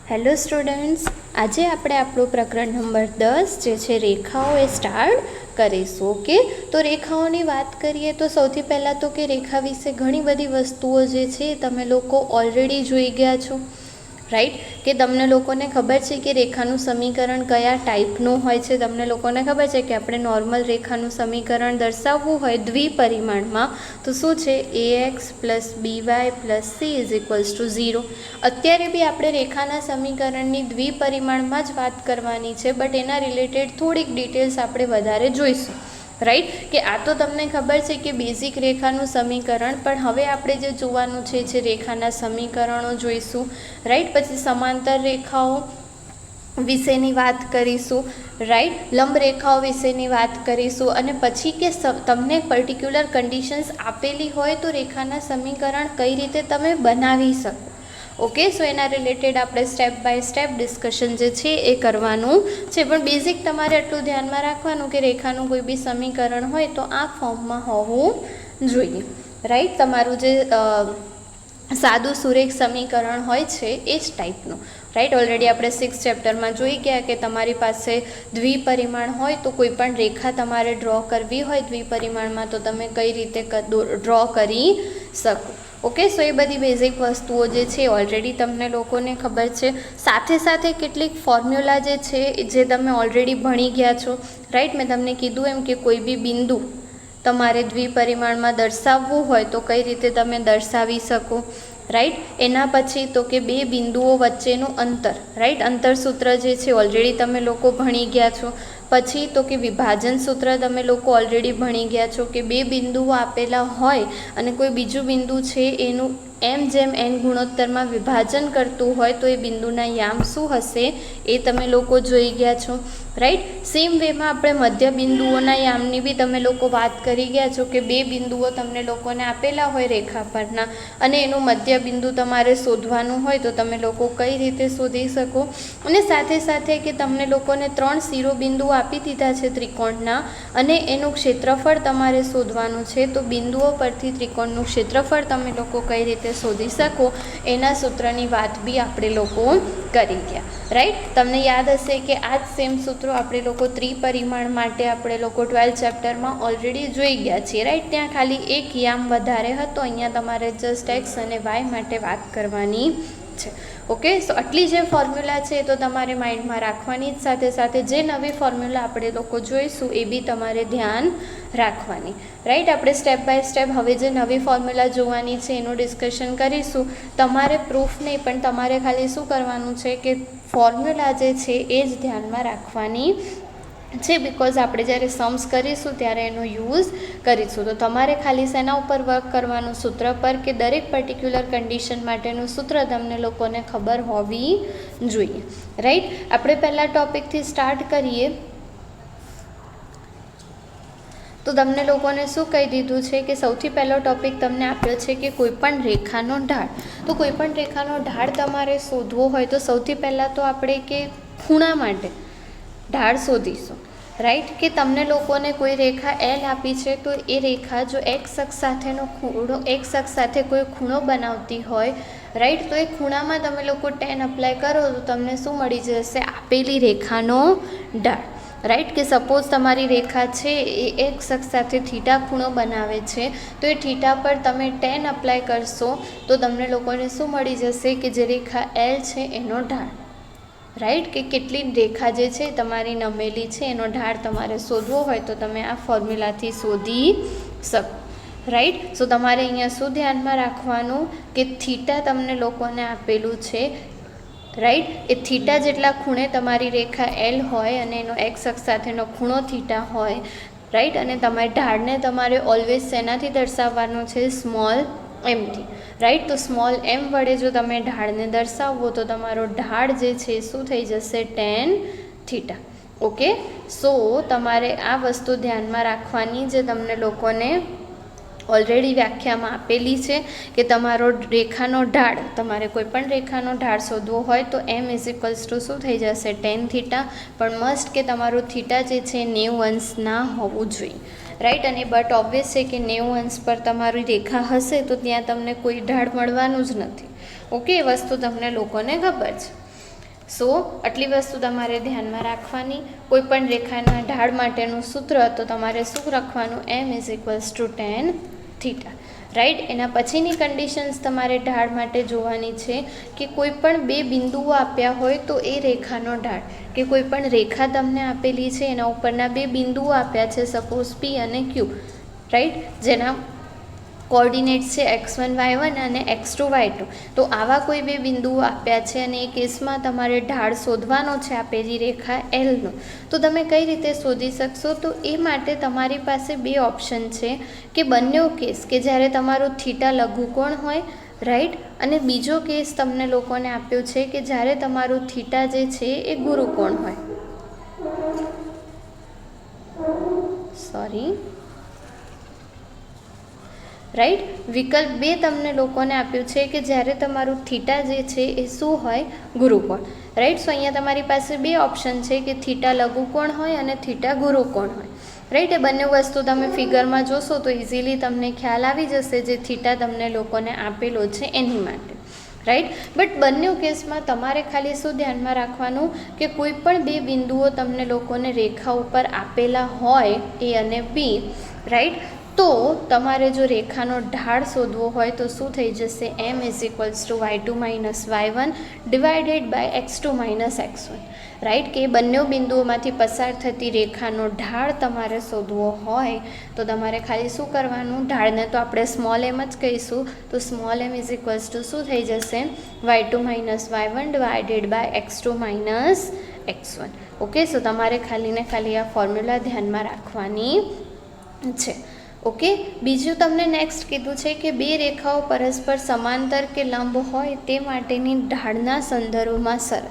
Hello students, આજે આપણે આપણું પ્રકરણ નંબર 10 જે છે રેખાઓ એ સ્ટાર્ટ કરીશું. ઓકે, તો રેખાઓની વાત કરીએ તો સૌથી પહેલાં તો કે રેખા વિશે ઘણી બધી વસ્તુઓ જે છે તમે લોકો ઓલરેડી જોઈ ગયા છો, રાઈટ. કે તમને લોકોને ખબર છે કે રેખાનું સમીકરણ કયા ટાઈપનું હોય છે. તમને લોકોને ખબર છે કે આપણે નોર્મલ રેખાનું સમીકરણ દર્શાવવું હોય દ્વિપરિમાણમાં તો શું છે, ax plus b y plus c is equals to 0. અત્યારે બી આપણે રેખાના સમીકરણની દ્વિપરિમાણમાં જ વાત કરવાની છે, બટ એના રિલેટેડ થોડીક ડિટેલ્સ આપણે વધારે જોઈશું, રાઈટ. કે આ તો તમને ખબર છે કે બેઝિક રેખાનું સમીકરણ, પણ હવે આપણે જે જોવાનું છે જે રેખાના સમીકરણો જોઈશું, રાઈટ. પછી સમાંતર રેખાઓ વિશેની વાત કરીશું, રાઈટ. લંબ રેખાઓ વિશેની વાત કરીશું, અને પછી કે તમને પર્ટિક્યુલર કન્ડિશન્સ આપેલી હોય તો રેખાના સમીકરણ કઈ રીતે તમે બનાવી શકો. ઓકે, સો એના રિલેટેડ આપણે સ્ટેપ બાય સ્ટેપ ડિસ્કશન જે છે એ કરવાનું છે. પણ બેઝિક તમારે એટલું ધ્યાનમાં રાખવાનું કે રેખાનું કોઈ બી સમીકરણ હોય તો આ ફોર્મમાં હોવું જોઈએ, રાઈટ. તમારું જે સાદું સુરેખ સમીકરણ હોય છે એ જ ટાઈપનું, રાઈટ. ઓલરેડી આપણે 6th ચેપ્ટરમાં જોઈ ગયા કે તમારી પાસે દ્વિપરિમાણ હોય તો કોઈ પણ રેખા તમારે ડ્રો કરવી હોય દ્વિપરિમાણમાં તો તમે કઈ રીતે ડ્રો કરી શકો. ઓકે, સો એ બધી બેઝિક વસ્તુઓ જે છે ઓલરેડી તમને લોકોને ખબર છે. સાથે સાથે કેટલીક ફોર્મ્યુલા જે છે જે તમે ઓલરેડી ભણી ગયા છો, રાઈટ. મેં તમને કીધું એમ કે કોઈ બી બિંદુ તમારે દ્વિપરિમાણમાં દર્શાવવું હોય તો કઈ રીતે તમે દર્શાવી શકો, રાઈટ. એના પછી તો કે બે બિંદુઓ વચ્ચેનું અંતર, રાઈટ. અંતર સૂત્ર જે છે ઓલરેડી તમે લોકો ભણી ગયા છો. પછી તો કે વિભાજન સૂત્ર તમે લોકો ઓલરેડી ભણી ગયા છો કે બે બિંદુઓ આપેલા હોય અને કોઈ બીજું બિંદુ છે એનું એમ જેમ એન ગુણોત્તરમાં વિભાજન કરતું હોય તો એ બિંદુના યામ શું હશે એ તમે લોકો જોઈ ગયા છો, રાઈટ. સેમ વેમાં આપણે મધ્ય બિંદુઓના યામની બી તમે લોકો વાત કરી ગયા છો કે બે બિંદુઓ તમને લોકોને આપેલા હોય રેખા પરના અને એનું મધ્ય બિંદુ તમારે શોધવાનું હોય તો તમે લોકો કઈ રીતે શોધી શકો. અને સાથે સાથે કે તમને લોકોને 3 શિરોબિંદુઓ આપી દીધા છે ત્રિકોણના અને એનું ક્ષેત્રફળ તમારે શોધવાનું છે. તો બિંદુઓ પરથી ત્રિકોણનું ક્ષેત્રફળ તમે લોકો કઈ રીતે શોધી શકો એના સૂત્રની વાત બી આપણે લોકો કરી ગયા, રાઈટ. તમને યાદ હશે કે આ જ સેમ સૂત્રો આપણે લોકો ત્રિપરિમાણ માટે આપણે લોકો 12th ચેપ્ટરમાં ઓલરેડી જોઈ ગયા છીએ, રાઈટ. ત્યાં ખાલી એક યામ વધારે હતો, અહીંયા તમારે જસ્ટ એક્સ અને વાય માટે વાત કરવાની છે. ઓકે, સો આટલી જે ફોર્મ્યુલા છે એ તો તમારે માઇન્ડમાં રાખવાની જ સાથે સાથે જે નવી ફોર્મ્યુલા આપણે લોકો જોઈશું એ બી તમારે ધ્યાન રાખવાની, રાઈટ. આપણે સ્ટેપ બાય સ્ટેપ હવે જે નવી ફોર્મ્યુલા જોવાની છે એનું ડિસ્કશન કરીશું. તમારે પ્રૂફ નહીં પણ તમારે ખાલી શું કરવાનું છે કે ફોર્મ્યુલા જે છે એ જ ધ્યાનમાં રાખવાની છે, બિકોઝ આપણે જ્યારે सम्स કરીશું ત્યારે એનો યુઝ કરીશું. તો તમારે ખાલી શેના ઉપર વર્ક કરવાનું, સૂત્ર પર, કે દરેક પર્ટિક્યુલર કન્ડિશન માટેનું સૂત્ર તમને લોકોને ખબર હોવી જોઈએ, રાઈટ. આપણે પહેલાં ટોપિકથી સ્ટાર્ટ કરીએ તો તમને લોકોને શું કહી દીધું છે કે સૌથી પહેલો ટોપિક તમને આપ્યો છે કે કોઈપણ રેખાનો ઢાળ. તો કોઈપણ રેખાનો ઢાળ તમારે શોધવો હોય તો સૌથી પહેલાં તો આપણે કે ખૂણા માટે ઢાળ શોધીશું, રાઈટ. કે તમને લોકોને કોઈ રેખા એલ આપી છે તો એ રેખા જો એક્સ અક્ષ સાથેનો ખૂણો, એક્સ અક્ષ સાથે કોઈ ખૂણો બનાવતી હોય, રાઈટ. તો એ ખૂણામાં તમે લોકો tan અપ્લાય કરો તો તમને શું મળી જશે, આપેલી રેખાનો ઢાળ, રાઈટ. કે સપોઝ તમારી રેખા છે એ એક્સ અક્ષ સાથે થીટા ખૂણો બનાવે છે તો એ થીટા પર તમે tan અપ્લાય કરશો તો તમને લોકોને શું મળી જશે કે જે રેખા એલ છે એનો ઢાળ, રાઈટ. કે કેટલી રેખા જે છે તમારી નમેલી છે એનો ઢાળ તમારે શોધવો હોય તો તમે આ ફોર્મ્યુલાથી શોધી શકો, રાઈટ. સો તમારે અહીંયા શું ધ્યાનમાં રાખવાનું કે થીટા તમને લોકોને આપેલું છે, રાઈટ. એ થીટા જેટલા ખૂણે તમારી રેખા એલ હોય અને એનો એક્સ અક્ષ સાથેનો ખૂણો થીટા હોય, રાઈટ. અને તમારે ઢાળને તમારે ઓલવેઝ શેનાથી દર્શાવવાનો છે, સ્મોલ એમથી, રાઈટ. તો સ્મોલ એમ વડે જો તમે ઢાળને દર્શાવો તો તમારો ઢાળ જે છે શું થઈ જશે, tan થીટા. ઓકે, સો તમારે આ વસ્તુ ધ્યાનમાં રાખવાની જે તમને લોકોને ઓલરેડી વ્યાખ્યામાં આપેલી છે કે તમારો રેખાનો ઢાળ, તમારે કોઈ પણ રેખાનો ઢાળ શોધવો હોય તો m ઇઝ ઇક્વલ્સ ટુ શું થઈ જશે, tan થીટા. પણ મસ્ટ કે તમારું થીટા જે છે 90 અંશ ના હોવું જોઈએ, રાઈટ. અને બટ ઓબ્વિયસ છે કે 90 અંશ પર તમારી રેખા હશે તો ત્યાં તમને કોઈ ઢાળ મળવાનું જ નથી. ઓકે, એ વસ્તુ તમને લોકોને ખબર છે, સો આટલી વસ્તુ તમારે ધ્યાનમાં રાખવાની. કોઈ પણ રેખાના ઢાળ માટેનું સૂત્ર તો તમારે શું રાખવાનું, m=tan θ. રાઈટ. એના પછીની કન્ડિશન્સ તમારે ઢાળ માટે જોવાની છે કે કોઈ પણ બે બિંદુઓ આપ્યા હોય તો એ રેખાનો ઢાળ, કે કોઈ પણ રેખા તમને આપેલી છે એના ઉપરના બે બિંદુઓ આપ્યા છે, સપોઝ P અને Q, રાઈટ, જેના કોઓર્ડિનેટ્સ છે x1 y1 અને x2 y2. તો આવા કોઈ બે બિંદુઓ આપ્યા છે અને એ કેસમાં તમારે ઢાળ શોધવાનો છે આપેલી રેખા Lનો. તો તમે કઈ રીતે શોધી શકશો? તો એ માટે તમારી પાસે બે ઓપ્શન છે કે બંને કેસ કે જ્યારે તમારું થીટા લઘુકોણ હોય, રાઈટ, અને બીજો કેસ તમને લોકોને આપ્યો છે કે જ્યારે તમારું થીટા જે છે એ ગુરુકોણ હોય. રાઈટ. વિકલ્પ બે તમને લોકોને આપ્યું છે કે જ્યારે તમારું થીટા જે છે એ શું હોય, ગુરુકોણ. રાઈટ. સો અહીંયા તમારી પાસે બે ઓપ્શન છે કે થીટા લઘુકોણ હોય અને થીટા ગુરુકોણ હોય. રાઈટ. એ બંને વસ્તુ તમે ફિગરમાં જોશો તો ઇઝીલી તમને ખ્યાલ આવી જશે જે થીટા તમને લોકોને આપેલો છે એની માટે. રાઈટ. બટ બંને કેસમાં તમારે ખાલી શું ધ્યાનમાં રાખવાનું કે કોઈ પણ બે બિંદુઓ તમને લોકોને રેખા ઉપર આપેલા હોય A અને B, રાઈટ, તો તમારે જો રેખાનો ઢાળ શોધવો હોય તો શું થઈ જશે, m=y2 - y1 divided by x2 - x1. Right. કે બંને બિંદુઓમાંથી પસાર થતી રેખાનો ઢાળ તમારે શોધવો હોય તો તમારે ખાલી શું કરવાનું, ઢાળને તો આપણે સ્મોલ m જ કહીશું, તો સ્મોલ m શું થઈ જશે, y2 - y1 divided by x2 - x1. Okay. સો તમારે ખાલી ને ખાલી આ ફોર્મ્યુલા ધ્યાનમાં રાખવાની છે. ઓકે. બીજું તમને નેક્સ્ટ કીધું છે કે બે રેખાઓ પરસ્પર સમાંતર કે લંબ હોય તે માટેની ઢાળના સંદર્ભમાં શરત.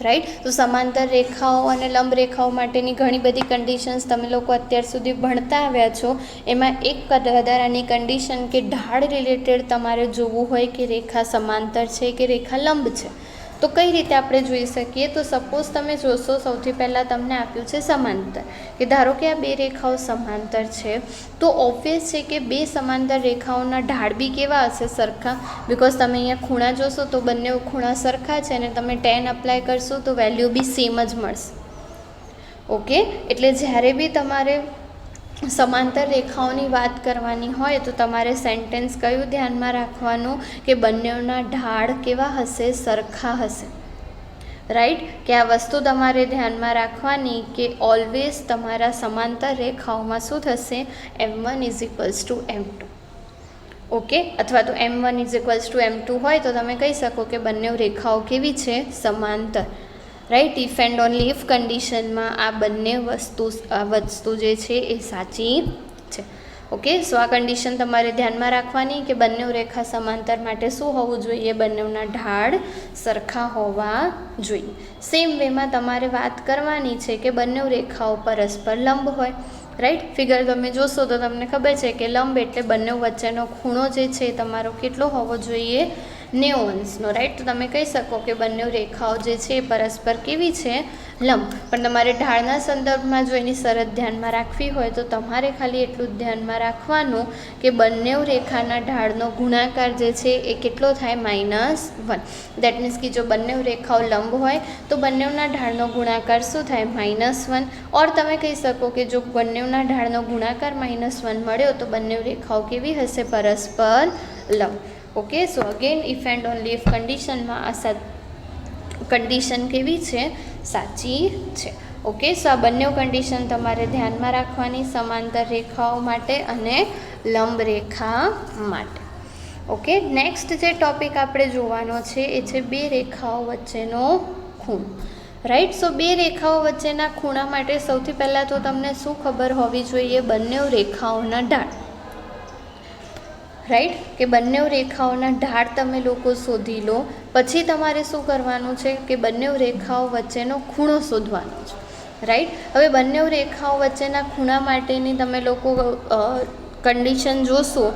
રાઈટ. તો સમાંતર રેખાઓ અને લંબ રેખાઓ માટેની ઘણી બધી કન્ડિશન્સ તમે લોકો અત્યાર સુધી ભણતા આવ્યા છો. એમાં એક વધારાની કન્ડિશન કે ઢાળ રિલેટેડ તમારે જોવું હોય કે રેખા સમાંતર છે કે રેખા લંબ છે. તો કઈ રીતે આપણે જોઈ શકીએ? તો સપોઝ તમે જોશો, સૌથી પહેલાં તમને આપ્યું છે સમાંતર, કે ધારો કે આ બે રેખાઓ સમાંતર છે, તો ઓબ્વિયસ છે કે બે સમાંતર રેખાઓના ઢાળ બી કેવા હશે, સરખા. બિકોઝ તમે અહીંયા ખૂણા જોશો તો બંને ખૂણા સરખા છે અને તમે tan અપ્લાય કરશો તો વેલ્યુ બી સેમ જ મળશે. ઓકે. એટલે જ્યારે બી તમારે સમાંતર રેખાઓની વાત કરવાની હોય તો તમારે સેન્ટેન્સ કયું ધ્યાનમાં રાખવાનું કે બંનેના ઢાળ કેવા હશે, સરખા હશે. રાઈટ. કે આ વસ્તુ તમારે ધ્યાનમાં રાખવાની કે ઓલવેઝ તમારા સમાંતર રેખાઓમાં શું થશે, m1 = m2. ઓકે. અથવા તો m1 = m2 હોય તો તમે કહી શકો કે બંને રેખાઓ કેવી છે, સમાંતર. Right. If and only if કન્ડિશનમાં આ બંને વસ્તુ જે છે એ સાચી છે. ઓકે. સો આ કન્ડિશન તમારે ધ્યાનમાં રાખવાની કે બંને રેખા સમાંતર માટે શું હોવું જોઈએ, બંનેના ઢાળ સરખા હોવા જોઈએ. સેમ વેમાં તમારે વાત કરવાની છે કે બંને રેખાઓ પરસ્પર લંબ હોય. રાઈટ. ફિગર તમે જોશો તો તમને ખબર છે કે લંબ એટલે બંને વચ્ચેનો ખૂણો જે છે તમારો કેટલો હોવો જોઈએ, 90 અંશનો. રાઈટ. તો તમે કહી શકો કે બંને રેખાઓ જે છે એ પરસ્પર કેવી છે, લંબ. પણ તમારે ઢાળના સંદર્ભમાં જો એની શરત ધ્યાનમાં રાખવી હોય તો તમારે ખાલી એટલું જ ધ્યાનમાં રાખવાનું કે બંને રેખાના ઢાળનો ગુણાકાર જે છે એ કેટલો થાય, -1. દેટ મીન્સ કે જો બંને રેખાઓ લંબ હોય તો બંનેના ઢાળનો ગુણાકાર શું થાય, -1. ઓર તમે કહી શકો કે જો બંનેના ઢાળનો ગુણાકાર -1 મળ્યો તો બંને રેખાઓ કેવી હશે, પરસ્પર લંબ. Okay. So again if and only if કન્ડિશનમાં આ કન્ડિશન કેવી છે, સાચી છે. ઓકે. સો આ બંને કન્ડિશન તમારે ધ્યાનમાં રાખવાની સમાંતર રેખાઓ માટે અને લંબ રેખા માટે. ઓકે. નેક્સ્ટ જે ટોપિક આપણે જોવાનો છે એ છે બે રેખાઓ વચ્ચેનો ખૂણો. રાઈટ. સો બે રેખાઓ વચ્ચેના ખૂણા માટે સૌથી પહેલાં તો તમને શું ખબર હોવી જોઈએ, બંને રેખાઓના ઢાળ. રાઈટ. કે બંને રેખાઓના ઢાળ તમે લોકો શોધી લો. પછી તમારે શું કરવાનું છે કે બંને રેખાઓ વચ્ચેનો ખૂણો શોધવાનો છે. રાઈટ. હવે બંને રેખાઓ વચ્ચેના ખૂણા માટેની તમે લોકો કન્ડિશન જોશો.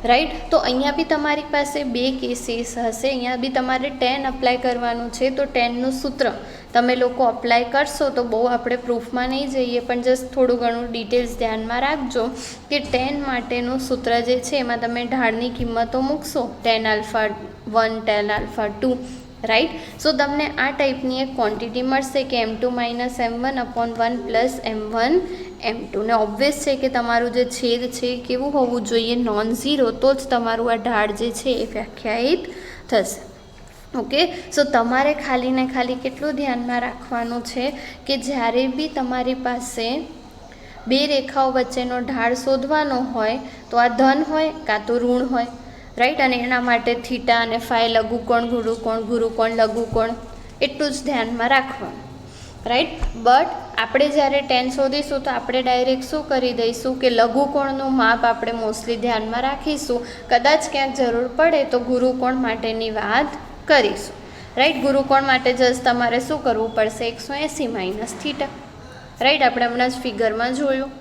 રાઈટ. તો અહીંયા બી તમારી પાસે બે કેસીસ હશે. અહીંયા બી તમારે tan અપ્લાય કરવાનું છે. તો tanનું સૂત્ર તમે લોકો અપ્લાય કરશો તો બહુ આપણે પ્રૂફમાં નહીં જઈએ, પણ જસ્ટ થોડું ઘણું ડિટેલ્સ ધ્યાનમાં રાખજો કે tan માટેનું સૂત્ર જે છે એમાં તમે ઢાળની કિંમતો મૂકશો, tan α1 tan α2 રાઈટ. સો તમને આ ટાઈપની એક ક્વોન્ટિટી મળશે કે m2 - m1 / 1 + m1 m2. ને ઓબ્વિયસ છે કે તમારું જે છેદ છે કેવું હોવું જોઈએ, નોન ઝીરો, તો જ તમારું આ ઢાળ જે છે એ વ્યાખ્યાયિત થશે. ઓકે. સો તમારે ખાલી ને ખાલી કેટલું ધ્યાનમાં રાખવાનું છે કે જ્યારે બી તમારી પાસે બે રેખાઓ વચ્ચેનો ઢાળ શોધવાનો હોય તો આ ધન હોય કાં તો ઋણ હોય, રાઈટ. અને એના માટે થીટા અને ફાઈ, લઘુકોણ, ગુરુકોણ, લઘુકોણ, એટલું જ ધ્યાનમાં રાખવાનું, રાઈટ. બટ આપણે જ્યારે tan શોધીશું તો આપણે ડાયરેક્ટ શું કરી દઈશું કે લઘુકોણનું માપ આપણે મોસ્ટલી ધ્યાનમાં રાખીશું. કદાચ ક્યાંક જરૂર પડે તો ગુરુકોણ માટેની વાત કરીશું, રાઈટ. ગુરુકોણ માટે જસ્ટ તમારે શું કરવું પડશે, 180 - થીટા, રાઈટ. આપણે હમણાં જ ફિગરમાં જોયું.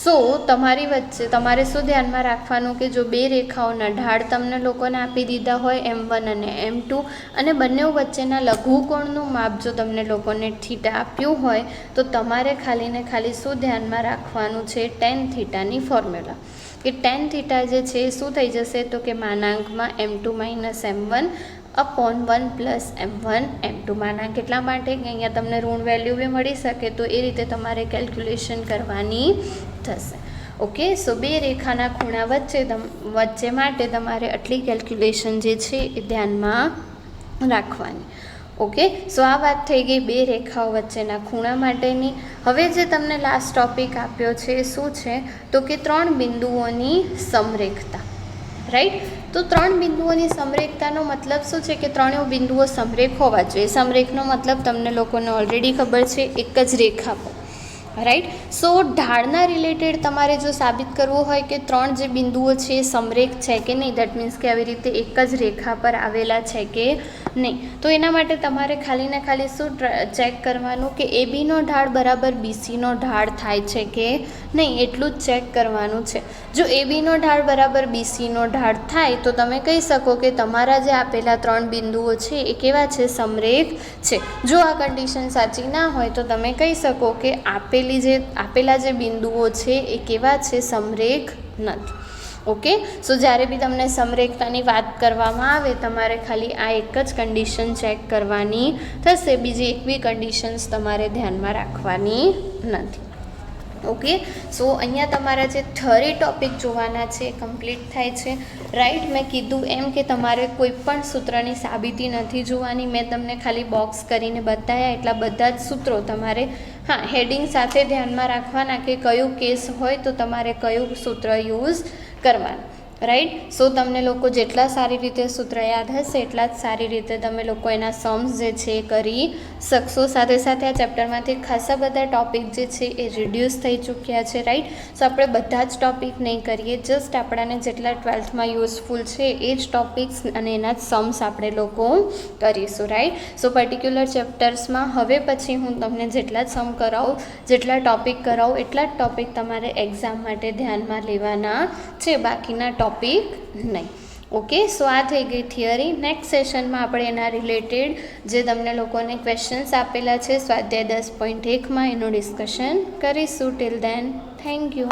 સો તમારી વચ્ચે તમારે શું ધ્યાનમાં રાખવાનું કે જો બે રેખાઓના ઢાળ તમને લોકોને આપી દીધા હોય m1 અને m2, અને બંને વચ્ચેના લઘુકોણનું માપ જો તમને લોકોને થીટા આપ્યું હોય તો તમારે ખાલી ને ખાલી શું ધ્યાનમાં રાખવાનું છે, tan થીટાની ફોર્મ્યુલા. કે tan થીટા જે છે એ શું થઈ જશે તો કે માનાંકમાં m2 - m1 / 1 + m1 m2. માનાંક એટલા માટે કે અહીંયા તમને ઋણ વેલ્યુ બી મળી શકે, તો એ રીતે તમારે કેલ્ક્યુલેશન કરવાની થશે. ઓકે. સો બે રેખાના ખૂણા વચ્ચે માટે તમારે આટલી કેલ્ક્યુલેશન જે છે એ ધ્યાનમાં રાખવાની. ઓકે. સો આ વાત થઈ ગઈ બે રેખાઓ વચ્ચેના ખૂણા માટેની. હવે જે તમને લાસ્ટ ટોપિક આપ્યો છે શું છે તો કે 3 બિંદુઓની સમરેખતા, રાઈટ. તો 3 બિંદુઓની સમરેખતાનો મતલબ શું છે કે ત્રણેય બિંદુઓ સમરેખ હોવા જોઈએ. સમરેખનો મતલબ તમને લોકોને ઓલરેડી ખબર છે, એક જ રેખા પર, રાઈટ. સો ઢાળના રિલેટેડ તમારે જો સાબિત કરવું હોય કે 3 જે બિંદુઓ છે એ સમરેખ છે કે નહીં, દેટ મીન્સ કે આવી રીતે એક જ રેખા પર આવેલા છે કે નહીં, તો એના માટે તમારે ખાલી ને ખાલી શું ચેક કરવાનું કે એબીનો ઢાળ બરાબર બીસીનો ઢાળ થાય છે કે નહીં, એટલું જ ચેક કરવાનું છે. જો એબીનો ઢાળ બરાબર બીસીનો ઢાળ થાય તો તમે કહી શકો કે તમારા જે આપેલા 3 બિંદુઓ છે એ કેવા છે, સમરેખ છે. જો આ કન્ડિશન સાચી ના હોય તો તમે કહી શકો કે આપેલા જે બિંદુઓ છે એ કેવા છે, સમરેખ નથી. ઓકે. સો જ્યારે બી તમને સમરેખતાની વાત કરવામાં આવે તમારે ખાલી આ એક જ કન્ડિશન ચેક કરવાની થશે, બીજી એક બી કન્ડિશન્સ તમારે ધ્યાનમાં રાખવાની નથી. ઓકે. સો અહીંયા તમારા જે થિયરી ટોપિક જોવાના છે એ કમ્પ્લીટ થાય છે, રાઈટ. મેં કીધું એમ કે તમારે કોઈ પણ સૂત્રની સાબિતી નથી જોવાની, મેં તમને ખાલી બોક્સ કરીને બતાવ્યા એટલા બધા જ સૂત્રો તમારે હેડિંગ સાથે ધ્યાનમાં રાખવાના કે કયું કેસ હોય તો તમારે કયું સૂત્ર યુઝ કરવાનું, રાઈટ. સો તમને લોકો જેટલા સારી રીતે સૂત્ર યાદ હશે એટલા જ સારી રીતે તમે લોકો એના સમ્સ જે છે એ કરી શકશો. સાથે સાથે આ ચેપ્ટરમાંથી ખાસા બધા ટોપિક જે છે એ રિડ્યુસ થઈ ચૂક્યા છે, રાઈટ. સો આપણે બધા જ ટોપિક નહીં કરીએ, જસ્ટ આપણાને જેટલા 12થમાં યુઝફુલ છે એ જ ટોપિક્સ અને એના જ સમ્સ આપણે લોકો કરીશું, રાઈટ. સો પર્ટિક્યુલર ચેપ્ટર્સમાં હવે પછી હું તમને જેટલા જ સમ કરાવું, જેટલા ટોપિક કરાવું એટલા જ ટોપિક તમારે એક્ઝામ માટે ધ્યાનમાં લેવાના છે, બાકીના ટોપિક નહીં. ઓકે. સો આ થઈ ગઈ થિયરી. નેક્સ્ટ સેશનમાં આપણે એના રિલેટેડ જે તમને લોકોને ક્વેશ્ચન્સ આપેલા છે સ્વાધ્યાય 10.1માં એનું ડિસ્કશન કરીશું. Till then thank you.